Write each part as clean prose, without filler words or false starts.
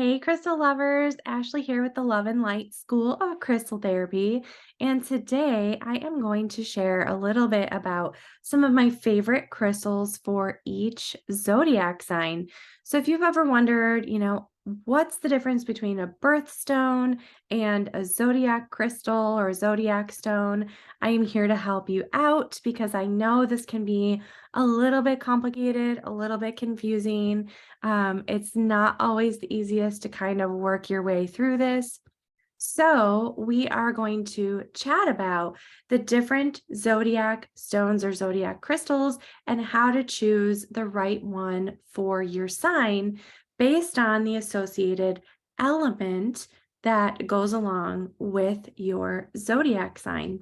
Hey, crystal lovers, Ashley here with the Love and Light School of Crystal Therapy. And today I am going to share a little bit about some of my favorite crystals for each zodiac sign. So, if you've ever wondered, what's the difference between a birthstone and a zodiac crystal or zodiac stone, I am here to help you out because I know this can be a little bit complicated, a little bit confusing. It's not always the easiest to kind of work your way through this. So, we are going to chat about the different zodiac stones or zodiac crystals and how to choose the right one for your sign based on the associated element that goes along with your zodiac sign.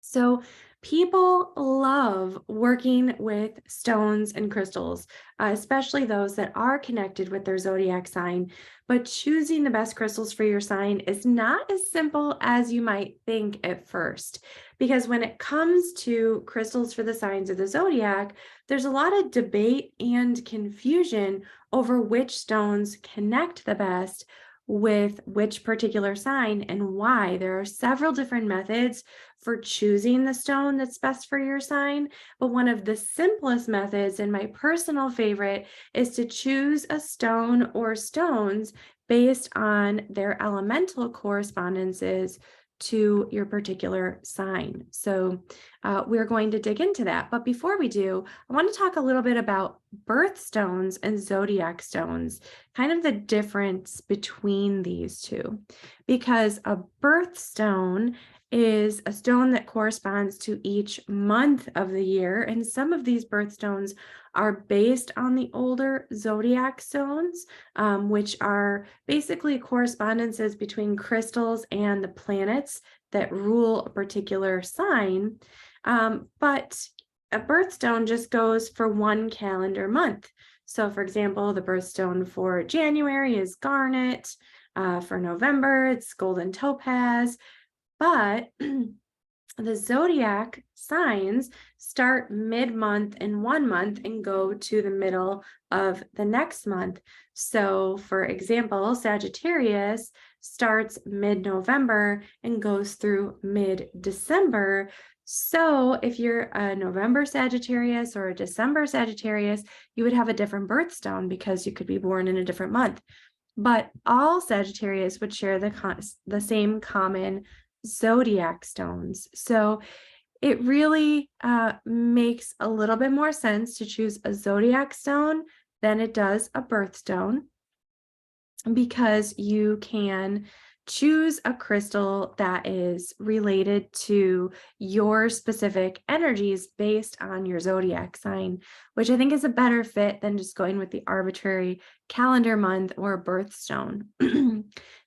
So, people love working with stones and crystals, especially those that are connected with their zodiac sign. But choosing the best crystals for your sign is not as simple as you might think at first. Because when it comes to crystals for the signs of the zodiac, there's a lot of debate and confusion over which stones connect the best with which particular sign and why. There are several different methods for choosing the stone that's best for your sign. But one of the simplest methods, and my personal favorite, is to choose a stone or stones based on their elemental correspondences to your particular sign. So we're going to dig into that. But before we do, I want to talk a little bit about birthstones and zodiac stones, kind of the difference between these two, because a birthstone is a stone that corresponds to each month of the year. And some of these birthstones are based on the older zodiac stones, which are basically correspondences between crystals and the planets that rule a particular sign. But a birthstone just goes for one calendar month. So, for example, the birthstone for January is garnet. For November, it's golden topaz. But the zodiac signs start mid-month in one month and go to the middle of the next month. So, for example, Sagittarius starts mid-November and goes through mid-December. So, if you're a November Sagittarius or a December Sagittarius, you would have a different birthstone because you could be born in a different month. But all Sagittarius would share the same common zodiac stones. So it really makes a little bit more sense to choose a zodiac stone than it does a birthstone, because you can choose a crystal that is related to your specific energies based on your zodiac sign, which I think is a better fit than just going with the arbitrary calendar month or birthstone.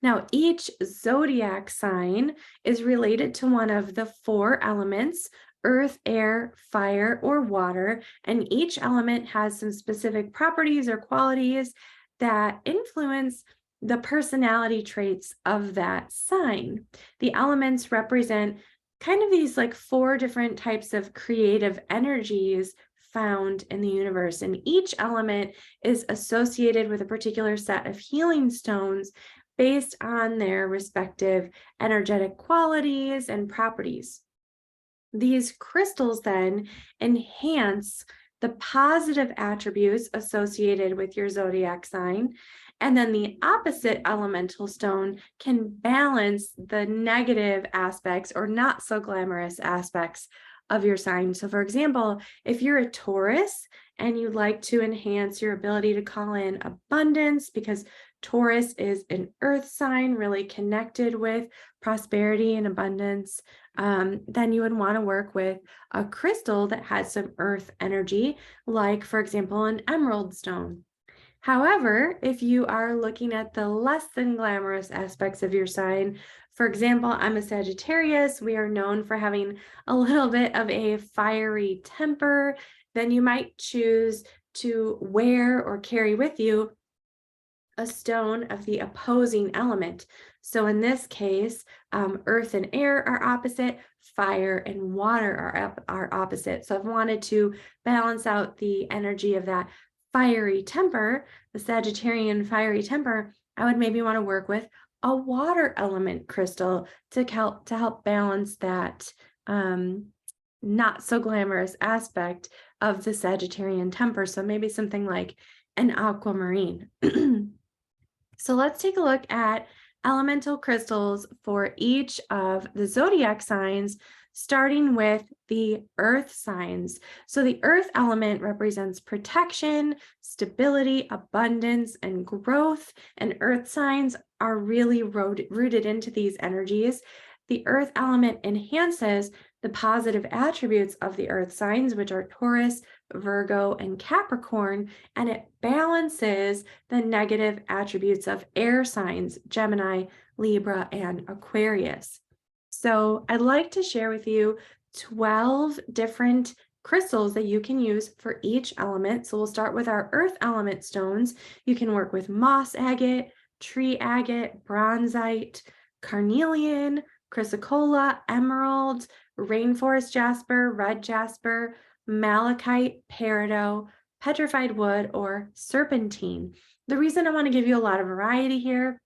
Now, each zodiac sign is related to one of the four elements: earth, air, fire, or water, and each element has some specific properties or qualities that influence the personality traits of that sign. The elements represent kind of these like four different types of creative energies found in the universe, and each element is associated with a particular set of healing stones based on their respective energetic qualities and properties. These crystals then enhance the positive attributes associated with your zodiac sign. And then the opposite elemental stone can balance the negative aspects or not so glamorous aspects of your sign. So, for example, if you're a Taurus and you'd like to enhance your ability to call in abundance, because Taurus is an earth sign really connected with prosperity and abundance, then you would want to work with a crystal that has some earth energy, like, for example, an emerald stone. However, if you are looking at the less than glamorous aspects of your sign, for example, I'm a Sagittarius, we are known for having a little bit of a fiery temper, then you might choose to wear or carry with you a stone of the opposing element. So in this case, earth and air are opposite, fire and water are opposite. So I've wanted to balance out the energy of that fiery temper, the Sagittarian fiery temper. I would maybe want to work with a water element crystal to help balance that um, not so glamorous aspect of the Sagittarian temper. So maybe something like an aquamarine. So let's take a look at elemental crystals for each of the zodiac signs, starting with the earth signs. So the earth element represents protection, stability, abundance, and growth. And earth signs are really rooted into these energies. The earth element enhances the positive attributes of the earth signs, which are Taurus, Virgo, and Capricorn, and it balances the negative attributes of air signs, Gemini, Libra, and Aquarius. So I'd like to share with you 12 different crystals that you can use for each element. So we'll start with our earth element stones. You can work with moss agate, tree agate, bronzite, carnelian, chrysocolla, emerald, rainforest jasper, red jasper, malachite, peridot, petrified wood, or serpentine. The reason I want to give you a lot of variety here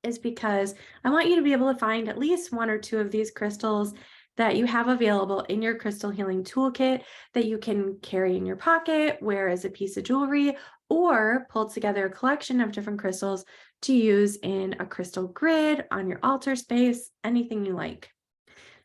is because I want you to be able to find at least one or two of these crystals that you have available in your crystal healing toolkit that you can carry in your pocket, wear as a piece of jewelry, or pull together a collection of different crystals to use in a crystal grid on your altar space, anything you like.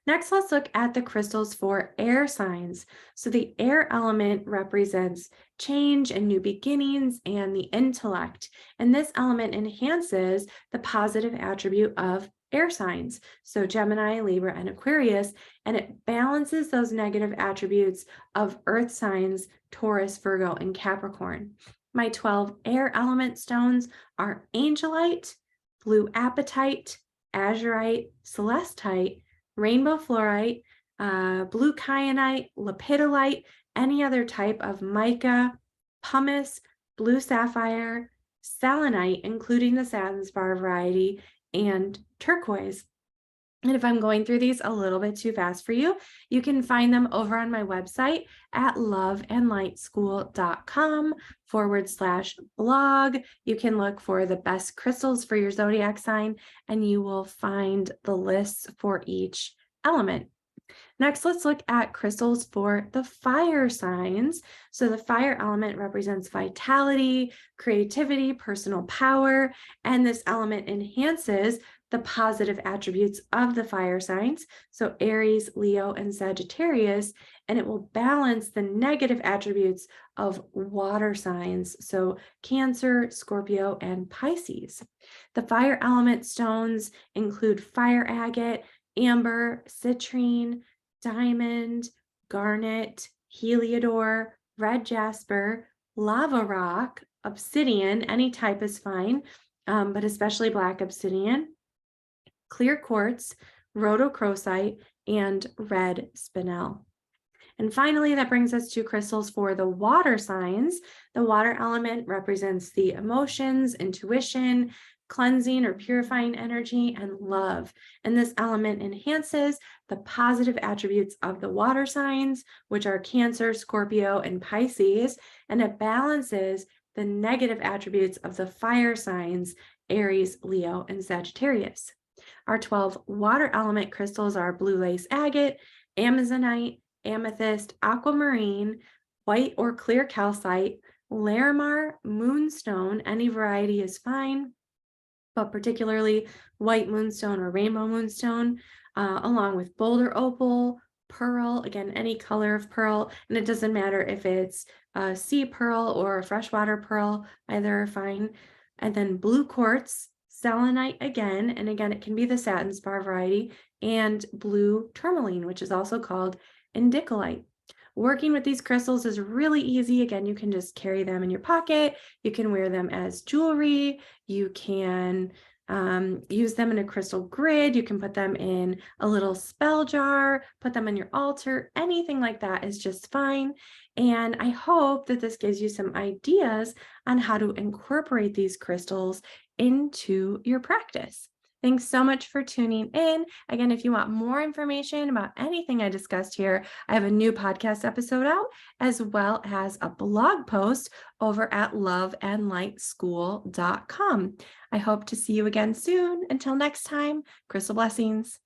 Next, let's look at the crystals for air signs. So the air element represents change and new beginnings and the intellect. And this element enhances the positive attribute of air signs. So Gemini, Libra, and Aquarius, and it balances those negative attributes of earth signs, Taurus, Virgo, and Capricorn. My 12 air element stones are angelite, blue apatite, azurite, celestite, rainbow fluorite, blue kyanite, lepidolite, any other type of mica, pumice, blue sapphire, selenite, including the satin spar variety, and turquoise. And if I'm going through these a little bit too fast for you, you can find them over on my website at loveandlightschool.com/blog. You can look for the best crystals for your zodiac sign, and you will find the lists for each element. Next, let's look at crystals for the fire signs. So the fire element represents vitality, creativity, personal power, and this element enhances the positive attributes of the fire signs. So Aries, Leo, and Sagittarius, and it will balance the negative attributes of water signs. So Cancer, Scorpio, and Pisces. The fire element stones include fire agate, amber, citrine, diamond, garnet, heliodor, red jasper, lava rock, obsidian, any type is fine, but especially black obsidian, clear quartz, rhodochrosite, and red spinel. And finally, that brings us to crystals for the water signs. The water element represents the emotions, intuition, cleansing or purifying energy, and love. And this element enhances the positive attributes of the water signs, which are Cancer, Scorpio, and Pisces, and it balances the negative attributes of the fire signs, Aries, Leo, and Sagittarius. Our 12 water element crystals are blue lace agate, amazonite, amethyst, aquamarine, white or clear calcite, larimar, moonstone, any variety is fine, but particularly white moonstone or rainbow moonstone, along with boulder opal, pearl, again, any color of pearl, and it doesn't matter if it's a sea pearl or a freshwater pearl, either are fine. And then blue quartz, selenite again, and again, it can be the satin spar variety, and blue tourmaline, which is also called indicolite. Working with these crystals is really easy. Again, you can just carry them in your pocket. You can wear them as jewelry. You can use them in a crystal grid. You can put them in a little spell jar, put them on your altar. Anything like that is just fine. And I hope that this gives you some ideas on how to incorporate these crystals into your practice. Thanks so much for tuning in. Again, if you want more information about anything I discussed here, I have a new podcast episode out as well as a blog post over at loveandlightschool.com. I hope to see you again soon. Until next time, crystal blessings.